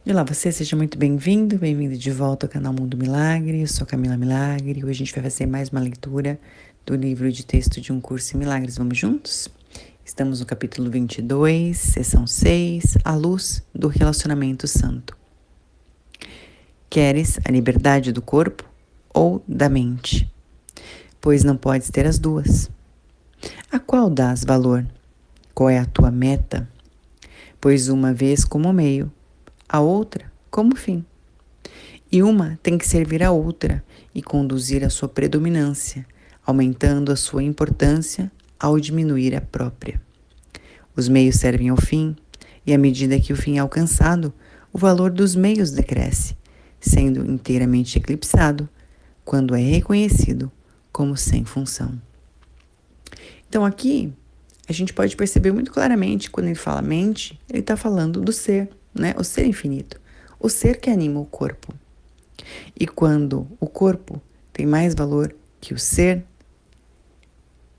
Olá, você seja muito bem-vindo de volta ao canal Mundo Milagre. Eu sou Camila Milagre. Hoje a gente vai fazer mais uma leitura do livro de texto de Um Curso em Milagres. Vamos juntos? Estamos no capítulo 22, sessão 6, A Luz do Relacionamento Santo. Queres a liberdade do corpo ou da mente? Pois não podes ter as duas. A qual dás valor? Qual é a tua meta? Pois uma vez como meio, a outra como fim. E uma tem que servir à outra e conduzir a sua predominância, aumentando a sua importância ao diminuir a própria. Os meios servem ao fim, e à medida que o fim é alcançado, o valor dos meios decresce, sendo inteiramente eclipsado quando é reconhecido como sem função. Então aqui a gente pode perceber muito claramente, quando ele fala mente, ele está falando do ser, né? O ser infinito, o ser que anima o corpo. E quando o corpo tem mais valor que o ser,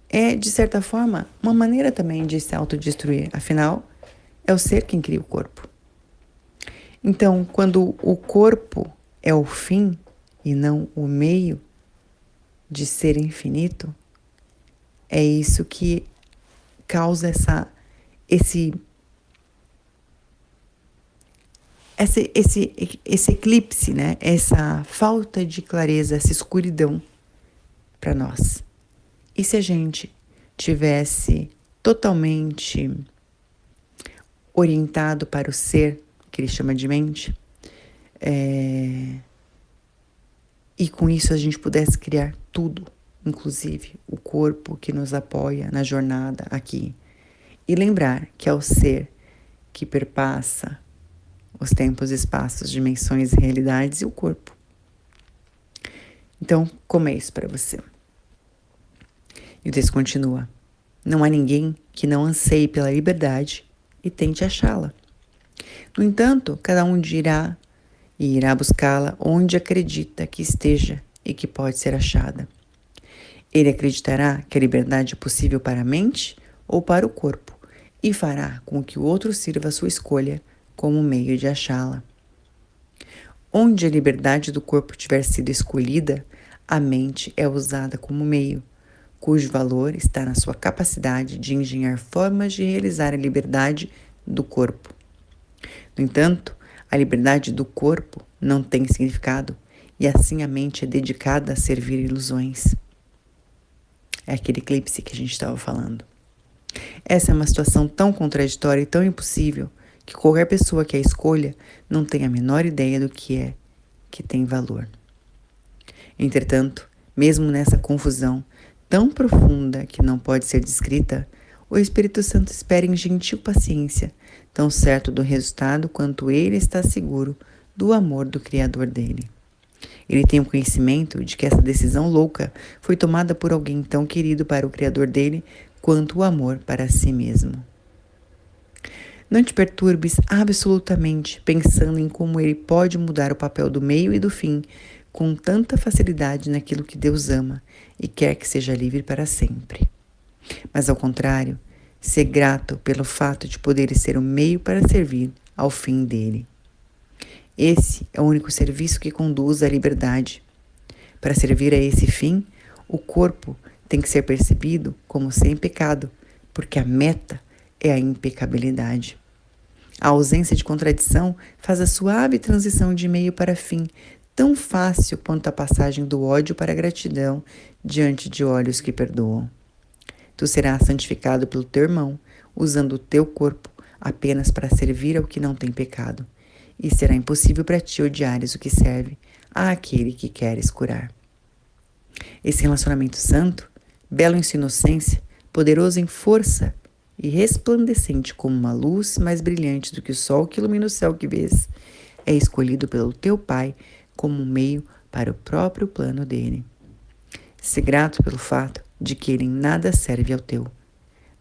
é, de certa forma, uma maneira também de se autodestruir. Afinal, é o ser quem cria o corpo. Então, quando o corpo é o fim e não o meio de ser infinito, é isso que causa esse eclipse, né? Essa falta de clareza, essa escuridão para nós. E se a gente tivesse totalmente orientado para o ser, que ele chama de mente, e com isso a gente pudesse criar tudo, inclusive o corpo que nos apoia na jornada aqui. E lembrar que é o ser que perpassa os tempos, espaços, dimensões, realidades e o corpo. Então, como é isso para você? E o texto continua. Não há ninguém que não anseie pela liberdade e tente achá-la. No entanto, cada um dirá e irá buscá-la onde acredita que esteja e que pode ser achada. Ele acreditará que a liberdade é possível para a mente ou para o corpo e fará com que o outro sirva a sua escolha como meio de achá-la. Onde a liberdade do corpo tiver sido escolhida, a mente é usada como meio, cujo valor está na sua capacidade de engenhar formas de realizar a liberdade do corpo. No entanto, a liberdade do corpo não tem significado e assim a mente é dedicada a servir ilusões. É aquele eclipse que a gente estava falando. Essa é uma situação tão contraditória e tão impossível que qualquer pessoa que a escolha não tem a menor ideia do que é que tem valor. Entretanto, mesmo nessa confusão tão profunda que não pode ser descrita, o Espírito Santo espera em gentil paciência, tão certo do resultado quanto ele está seguro do amor do Criador dele. Ele tem o conhecimento de que essa decisão louca foi tomada por alguém tão querido para o Criador dele quanto o amor para si mesmo. Não te perturbes absolutamente pensando em como ele pode mudar o papel do meio e do fim com tanta facilidade naquilo que Deus ama e quer que seja livre para sempre. Mas, ao contrário, ser grato pelo fato de poder ser o meio para servir ao fim dele. Esse é o único serviço que conduz à liberdade. Para servir a esse fim, o corpo tem que ser percebido como sem pecado, porque a meta é a impecabilidade. A ausência de contradição faz a suave transição de meio para fim tão fácil quanto a passagem do ódio para a gratidão diante de olhos que perdoam. Tu serás santificado pelo teu irmão, usando o teu corpo apenas para servir ao que não tem pecado, e será impossível para ti odiares o que serve àquele que queres curar. Esse relacionamento santo, belo em sua inocência, poderoso em força e resplandecente como uma luz mais brilhante do que o sol que ilumina o céu que vês, é escolhido pelo teu Pai como um meio para o próprio plano dele. Se grato pelo fato de que ele em nada serve ao teu.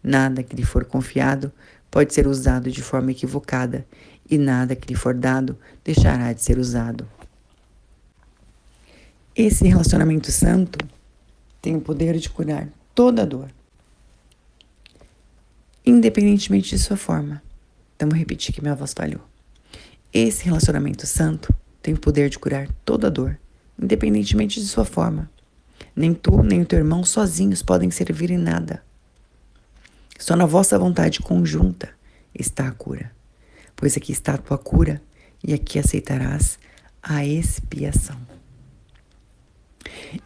Nada que lhe for confiado pode ser usado de forma equivocada e nada que lhe for dado deixará de ser usado. Esse relacionamento santo tem o poder de curar toda a dor, independentemente de sua forma. Então, vou repetir que minha voz falhou. Esse relacionamento santo tem o poder de curar toda dor, independentemente de sua forma. Nem tu, nem o teu irmão sozinhos podem servir em nada. Só na vossa vontade conjunta está a cura, pois aqui está a tua cura e aqui aceitarás a expiação.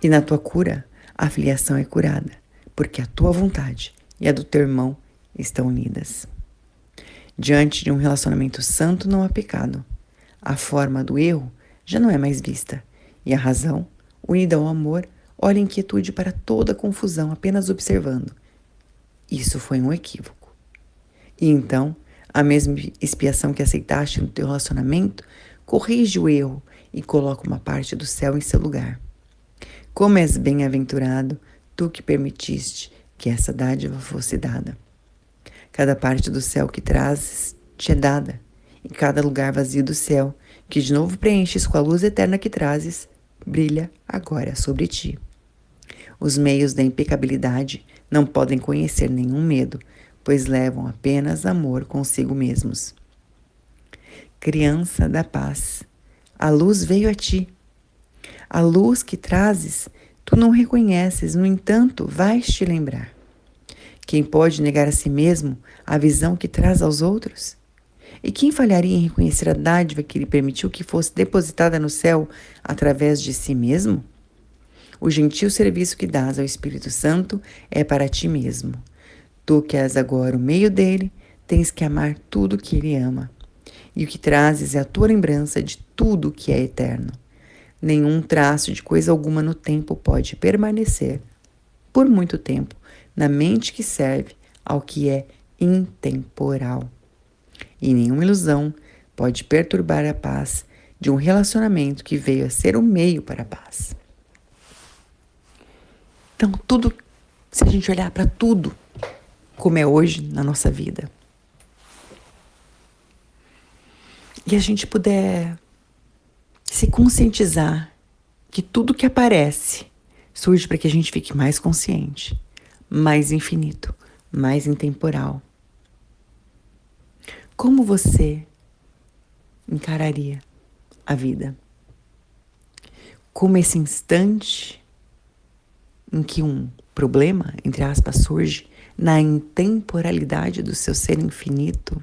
E na tua cura, a filiação é curada, porque a tua vontade e a do teu irmão estão unidas. Diante de um relacionamento santo não há pecado. A forma do erro já não é mais vista, e a razão, unida ao amor, olha em quietude para toda a confusão, apenas observando. Isso foi um equívoco. E então, a mesma expiação que aceitaste no teu relacionamento, corrige o erro e coloca uma parte do céu em seu lugar. Como és bem-aventurado, tu que permitiste que essa dádiva fosse dada. Cada parte do céu que trazes te é dada, e cada lugar vazio do céu, que de novo preenches com a luz eterna que trazes, brilha agora sobre ti. Os meios da impecabilidade não podem conhecer nenhum medo, pois levam apenas amor consigo mesmos. Criança da paz, a luz veio a ti. A luz que trazes, tu não reconheces, no entanto, vais te lembrar. Quem pode negar a si mesmo a visão que traz aos outros? E quem falharia em reconhecer a dádiva que lhe permitiu que fosse depositada no céu através de si mesmo? O gentil serviço que dás ao Espírito Santo é para ti mesmo. Tu que és agora o meio dele, tens que amar tudo que ele ama. E o que trazes é a tua lembrança de tudo que é eterno. Nenhum traço de coisa alguma no tempo pode permanecer por muito tempo na mente que serve ao que é intemporal. E nenhuma ilusão pode perturbar a paz de um relacionamento que veio a ser o meio para a paz. Então, tudo, se a gente olhar para tudo como é hoje na nossa vida, e a gente puder se conscientizar que tudo que aparece surge para que a gente fique mais consciente, mais infinito, mais intemporal. Como você encararia a vida? Como esse instante em que um problema, entre aspas, surge na intemporalidade do seu ser infinito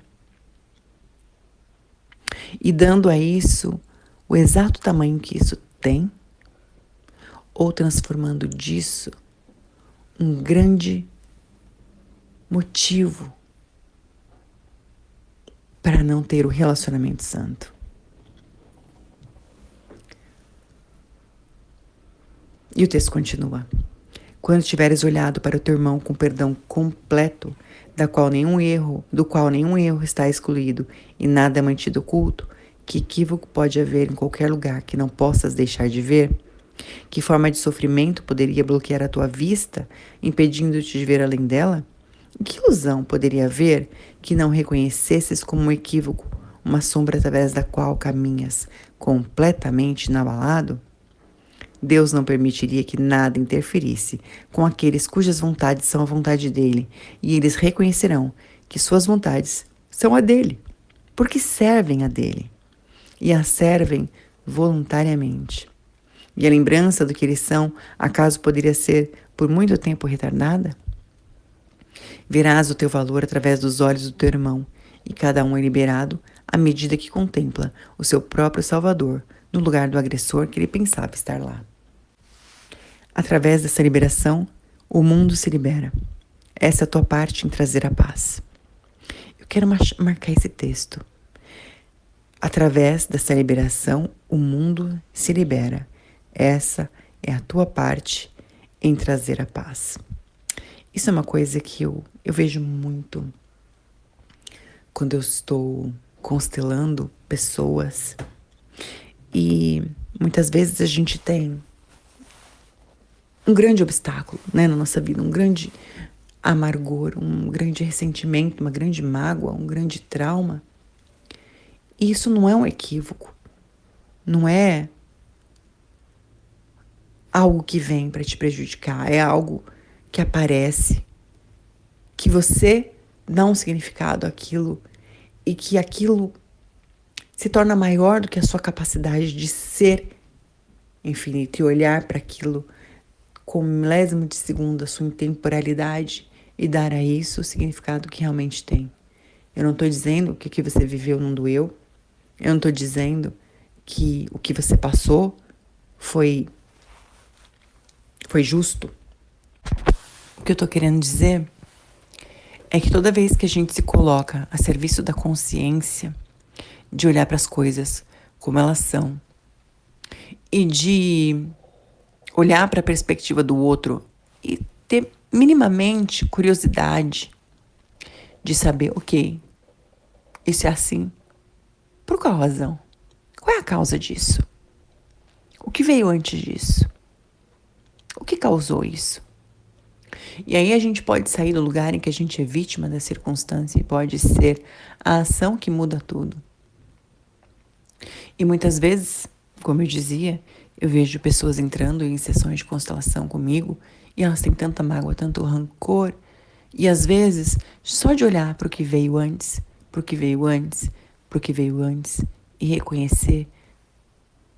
e dando a isso o exato tamanho que isso tem, ou transformando disso um grande motivo para não ter o relacionamento santo. E o texto continua. Quando tiveres olhado para o teu irmão com perdão completo, do qual nenhum erro está excluído e nada é mantido oculto, que equívoco pode haver em qualquer lugar que não possas deixar de ver? Que forma de sofrimento poderia bloquear a tua vista, impedindo-te de ver além dela? Que ilusão poderia haver que não reconhecesses como um equívoco, uma sombra através da qual caminhas completamente inabalado? Deus não permitiria que nada interferisse com aqueles cujas vontades são a vontade dele, e eles reconhecerão que suas vontades são a dele, porque servem a dele, e a servem voluntariamente. E a lembrança do que eles são, acaso poderia ser por muito tempo retardada? Verás o teu valor através dos olhos do teu irmão, e cada um é liberado à medida que contempla o seu próprio Salvador no lugar do agressor que ele pensava estar lá. Através dessa liberação, o mundo se libera. Essa é a tua parte em trazer a paz. Eu quero marcar esse texto. Através dessa liberação, o mundo se libera. Essa é a tua parte em trazer a paz. Isso é uma coisa que eu vejo muito quando eu estou constelando pessoas. E muitas vezes a gente tem um grande obstáculo, né, na nossa vida, um grande amargor, um grande ressentimento, uma grande mágoa, um grande trauma. E isso não é um equívoco, não é algo que vem para te prejudicar, é algo que aparece, que você dá um significado àquilo e que aquilo se torna maior do que a sua capacidade de ser infinito e olhar para aquilo com um milésimo de segundo, a sua intemporalidade, e dar a isso o significado que realmente tem. Eu não estou dizendo que o que você viveu não doeu. Eu não estou dizendo que o que você passou foi justo. O que eu estou querendo dizer é que toda vez que a gente se coloca a serviço da consciência, de olhar para as coisas como elas são e de olhar para a perspectiva do outro e ter minimamente curiosidade de saber, ok, isso é assim, por qual razão? Qual é a causa disso? O que veio antes disso? O que causou isso? E aí a gente pode sair do lugar em que a gente é vítima da circunstância e pode ser a ação que muda tudo. E muitas vezes, como eu dizia, eu vejo pessoas entrando em sessões de constelação comigo e elas têm tanta mágoa, tanto rancor. E às vezes, só de olhar para o que veio antes, para o que veio antes, para o que veio antes e reconhecer,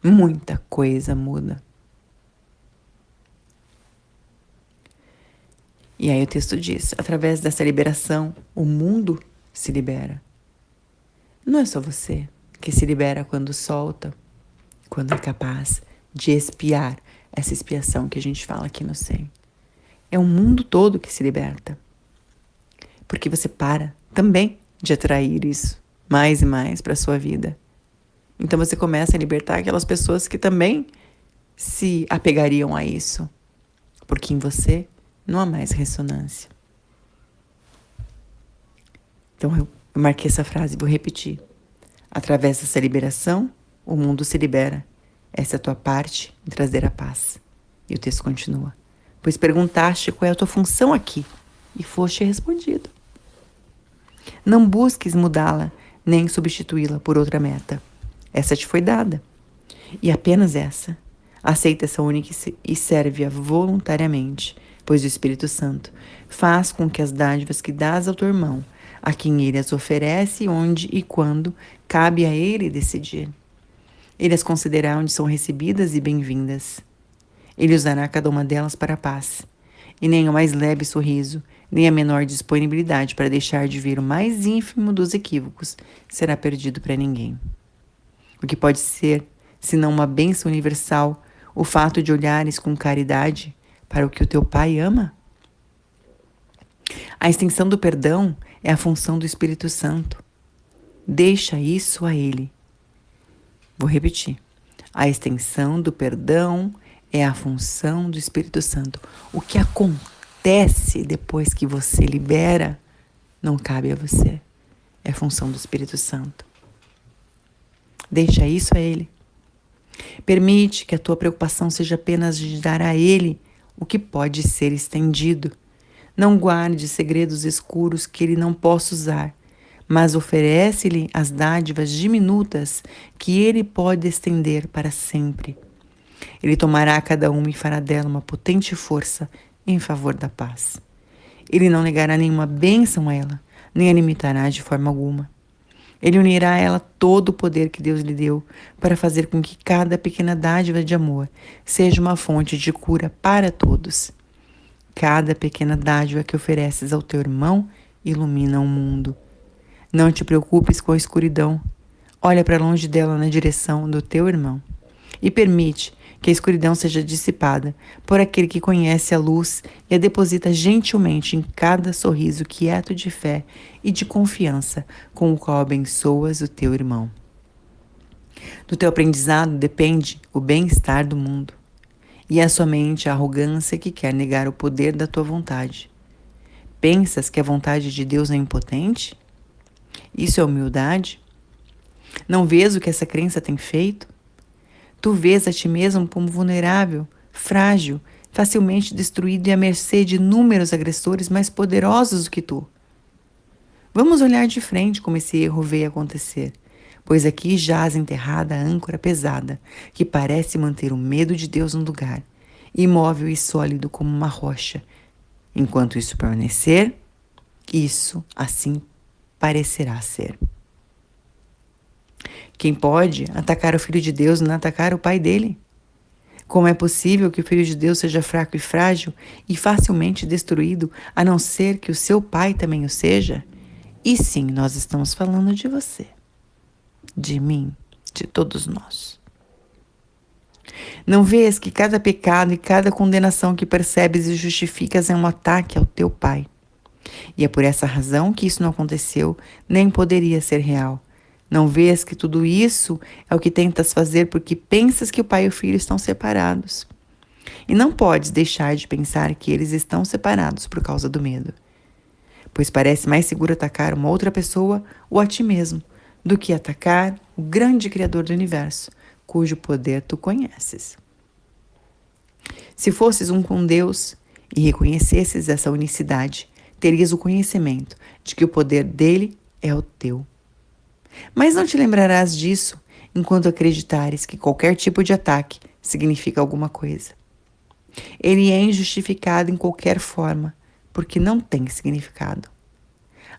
muita coisa muda. E aí o texto diz, através dessa liberação, o mundo se libera. Não é só você que se libera quando solta, quando é capaz de expiar essa expiação que a gente fala aqui no 100. É o mundo todo que se liberta. Porque você para também de atrair isso mais e mais para a sua vida. Então você começa a libertar aquelas pessoas que também se apegariam a isso. Porque em você não há mais ressonância. Então eu marquei essa frase e vou repetir. Através dessa liberação, o mundo se libera. Essa é a tua parte em trazer a paz. E o texto continua. Pois perguntaste qual é a tua função aqui, e foste respondido. Não busques mudá-la, nem substituí-la por outra meta. Essa te foi dada. E apenas essa. Aceita essa única e serve-a voluntariamente, pois o Espírito Santo faz com que as dádivas que dás ao teu irmão, a quem ele as oferece, onde e quando, cabe a ele decidir. Ele as considerará onde são recebidas e bem-vindas. Ele usará cada uma delas para a paz, e nem o mais leve sorriso, nem a menor disponibilidade para deixar de ver o mais ínfimo dos equívocos será perdido para ninguém. O que pode ser, senão uma bênção universal, o fato de olhares com caridade para o que o teu Pai ama? A extensão do perdão é a função do Espírito Santo. Deixa isso a Ele. Vou repetir. A extensão do perdão é a função do Espírito Santo. O que acontece depois que você libera não cabe a você. É a função do Espírito Santo. Deixa isso a Ele. Permite que a tua preocupação seja apenas de dar a Ele o que pode ser estendido. Não guarde segredos escuros que Ele não possa usar, mas oferece-lhe as dádivas diminutas que Ele pode estender para sempre. Ele tomará cada uma e fará dela uma potente força em favor da paz. Ele não negará nenhuma bênção a ela, nem a limitará de forma alguma. Ele unirá a ela todo o poder que Deus lhe deu para fazer com que cada pequena dádiva de amor seja uma fonte de cura para todos. Cada pequena dádiva que ofereces ao teu irmão ilumina o mundo. Não te preocupes com a escuridão. Olha para longe dela na direção do teu irmão. E permite que a escuridão seja dissipada por aquele que conhece a luz e a deposita gentilmente em cada sorriso quieto de fé e de confiança com o qual abençoas o teu irmão. Do teu aprendizado depende o bem-estar do mundo, e é somente a arrogância que quer negar o poder da tua vontade. Pensas que a vontade de Deus é impotente? Isso é humildade? Não vês o que essa crença tem feito? Tu vês a ti mesmo como vulnerável, frágil, facilmente destruído e à mercê de inúmeros agressores mais poderosos do que tu. Vamos olhar de frente como esse erro veio acontecer, pois aqui jaz enterrada a âncora pesada, que parece manter o medo de Deus no lugar, imóvel e sólido como uma rocha. Enquanto isso permanecer, isso assim parecerá ser. Quem pode atacar o Filho de Deus não atacar o Pai dele? Como é possível que o Filho de Deus seja fraco e frágil e facilmente destruído, a não ser que o seu Pai também o seja? E sim, nós estamos falando de você, de mim, de todos nós. Não vês que cada pecado e cada condenação que percebes e justificas é um ataque ao teu Pai? E é por essa razão que isso não aconteceu, nem poderia ser real. Não vês que tudo isso é o que tentas fazer porque pensas que o pai e o filho estão separados. E não podes deixar de pensar que eles estão separados por causa do medo. Pois parece mais seguro atacar uma outra pessoa ou a ti mesmo do que atacar o grande Criador do universo, cujo poder tu conheces. Se fosses um com Deus e reconhecesses essa unicidade, terias o conhecimento de que o poder dele é o teu. Mas não te lembrarás disso enquanto acreditares que qualquer tipo de ataque significa alguma coisa. Ele é injustificado em qualquer forma, porque não tem significado.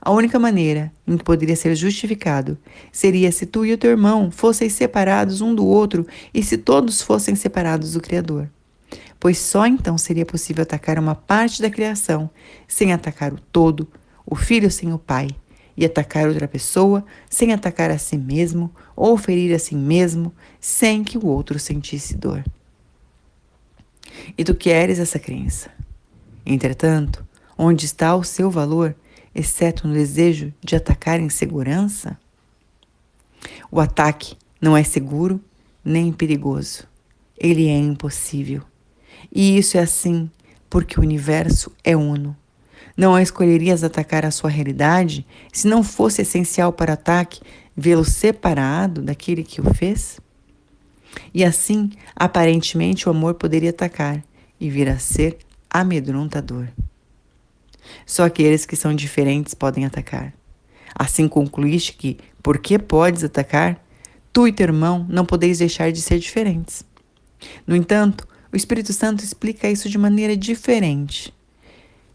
A única maneira em que poderia ser justificado seria se tu e o teu irmão fosseis separados um do outro e se todos fossem separados do Criador. Pois só então seria possível atacar uma parte da criação sem atacar o todo, o filho sem o pai, e atacar outra pessoa sem atacar a si mesmo ou ferir a si mesmo sem que o outro sentisse dor. E tu queres essa crença. Entretanto, onde está o seu valor, exceto no desejo de atacar em segurança? O ataque não é seguro nem perigoso. Ele é impossível. E isso é assim porque o universo é uno. Não escolherias atacar a sua realidade se não fosse essencial para o ataque vê-lo separado daquele que o fez? E assim, aparentemente, o amor poderia atacar e vir a ser amedrontador. Só aqueles que são diferentes podem atacar. Assim concluíste que, porque podes atacar, tu e teu irmão não podeis deixar de ser diferentes. No entanto, o Espírito Santo explica isso de maneira diferente.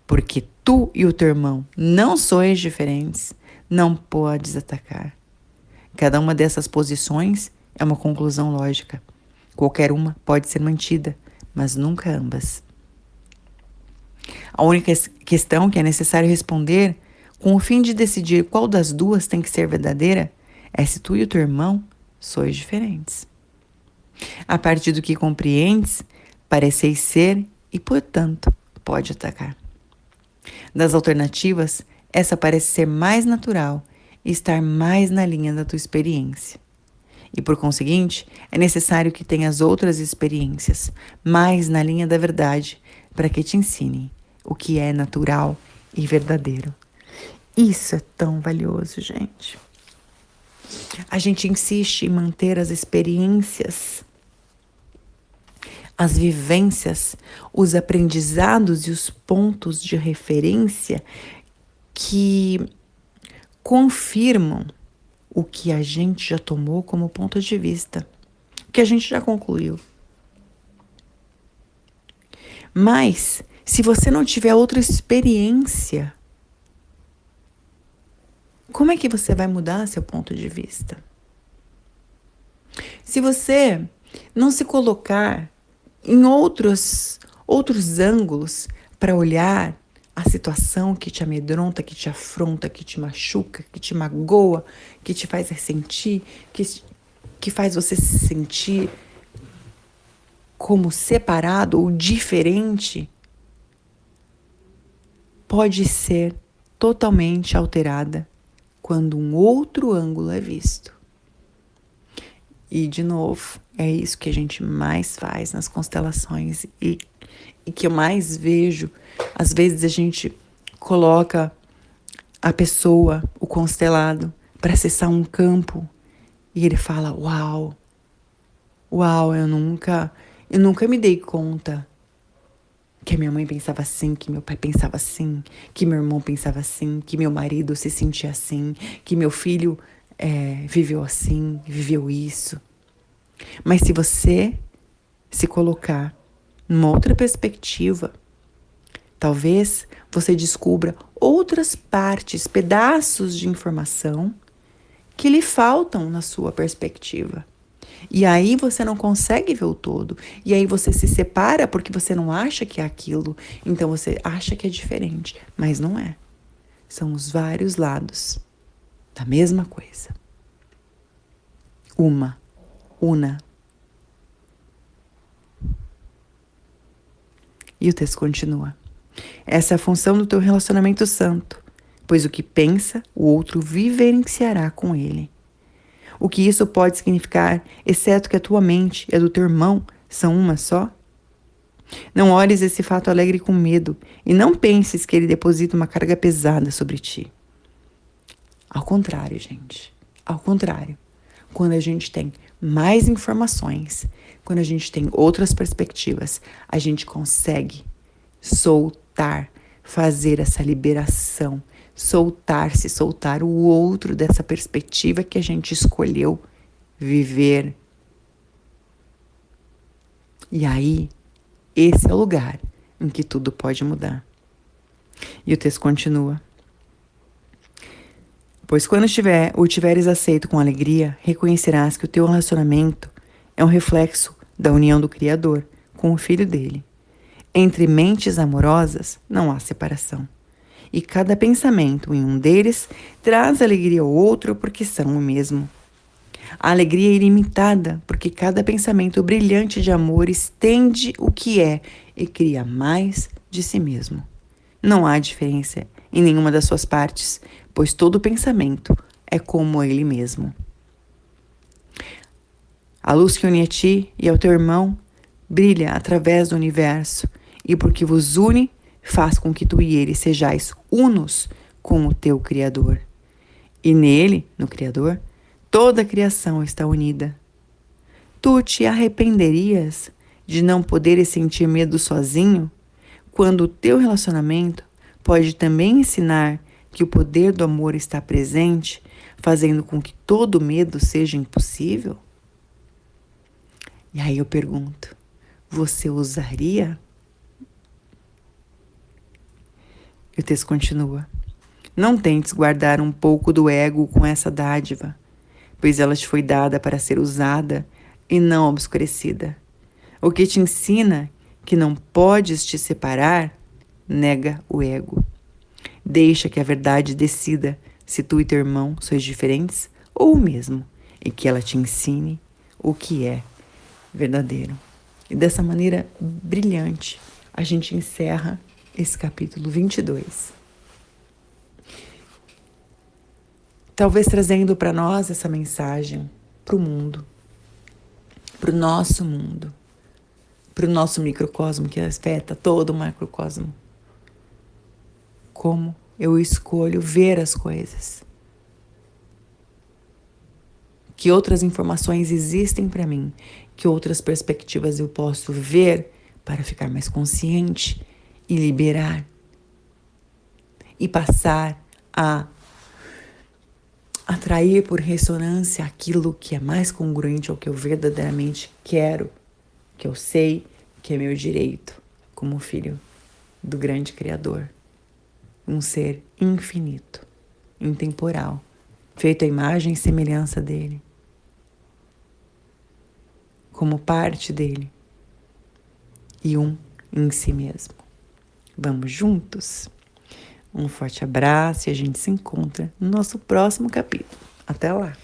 Porque tu e o teu irmão não sois diferentes, não podes atacar. Cada uma dessas posições é uma conclusão lógica. Qualquer uma pode ser mantida, mas nunca ambas. A única questão que é necessário responder, com o fim de decidir qual das duas tem que ser verdadeira, é se tu e o teu irmão sois diferentes. A partir do que compreendes, pareceis ser e, portanto, pode atacar. Das alternativas, essa parece ser mais natural e estar mais na linha da tua experiência. E, por conseguinte, é necessário que tenhas outras experiências, mais na linha da verdade, para que te ensinem o que é natural e verdadeiro. Isso é tão valioso, gente. A gente insiste em manter as experiências, as vivências, os aprendizados e os pontos de referência que confirmam o que a gente já tomou como ponto de vista, o que a gente já concluiu. Mas, se você não tiver outra experiência, como é que você vai mudar seu ponto de vista? Se você não se colocar em outros ângulos para olhar a situação que te amedronta, que te afronta, que te machuca, que te magoa, que te faz ressentir, que faz você se sentir como separado ou diferente, pode ser totalmente alterada quando um outro ângulo é visto. E, de novo, é isso que a gente mais faz nas constelações e que eu mais vejo. Às vezes a gente coloca a pessoa, o constelado, para acessar um campo e ele fala, uau, eu nunca me dei conta que a minha mãe pensava assim, que meu pai pensava assim, que meu irmão pensava assim, que meu marido se sentia assim, que meu filho viveu assim, viveu isso. Mas se você se colocar numa outra perspectiva, talvez você descubra outras partes, pedaços de informação que lhe faltam na sua perspectiva. E aí você não consegue ver o todo. E aí você se separa porque você não acha que é aquilo. Então você acha que é diferente, mas não é. São os vários lados da mesma coisa. Una. E o texto continua. Essa é a função do teu relacionamento santo, pois o que pensa, o outro vivenciará com ele. O que isso pode significar, exceto que a tua mente e a do teu irmão são uma só? Não olhes esse fato alegre com medo e não penses que ele deposita uma carga pesada sobre ti. Ao contrário, gente. Ao contrário. Quando a gente tem mais informações, quando a gente tem outras perspectivas, a gente consegue soltar, fazer essa liberação, soltar o outro dessa perspectiva que a gente escolheu viver. E aí, esse é o lugar em que tudo pode mudar. E o texto continua. Pois quando o tiveres aceito com alegria, reconhecerás que o teu relacionamento é um reflexo da união do Criador com o Filho dele. Entre mentes amorosas não há separação. E cada pensamento em um deles traz alegria ao outro porque são o mesmo. A alegria é ilimitada porque cada pensamento brilhante de amor estende o que é e cria mais de si mesmo. Não há diferença em nenhuma das suas partes, pois todo pensamento é como ele mesmo. A luz que une a ti e ao teu irmão brilha através do universo, e porque vos une, faz com que tu e ele sejais unos com o teu Criador. E nele, no Criador, toda a criação está unida. Tu te arrependerias de não poderes sentir medo sozinho, quando o teu relacionamento pode também ensinar que o poder do amor está presente, fazendo com que todo medo seja impossível? E aí eu pergunto, você usaria? E o texto continua. Não tentes guardar um pouco do ego com essa dádiva, pois ela te foi dada para ser usada e não obscurecida. O que te ensina que não podes te separar, nega o ego. Deixa que a verdade decida se tu e teu irmão sois diferentes ou o mesmo, e que ela te ensine o que é verdadeiro. E dessa maneira brilhante, a gente encerra esse capítulo 22. Talvez trazendo para nós essa mensagem para o mundo, para o nosso mundo, para o nosso microcosmo que afeta todo o macrocosmo. Como eu escolho ver as coisas. Que outras informações existem para mim, que outras perspectivas eu posso ver para ficar mais consciente e liberar e passar a atrair por ressonância aquilo que é mais congruente ao que eu verdadeiramente quero, que eu sei que é meu direito como filho do grande Criador. Um ser infinito, intemporal, feito à imagem e semelhança dele, como parte dele e um em si mesmo. Vamos juntos? Um forte abraço e a gente se encontra no nosso próximo capítulo. Até lá!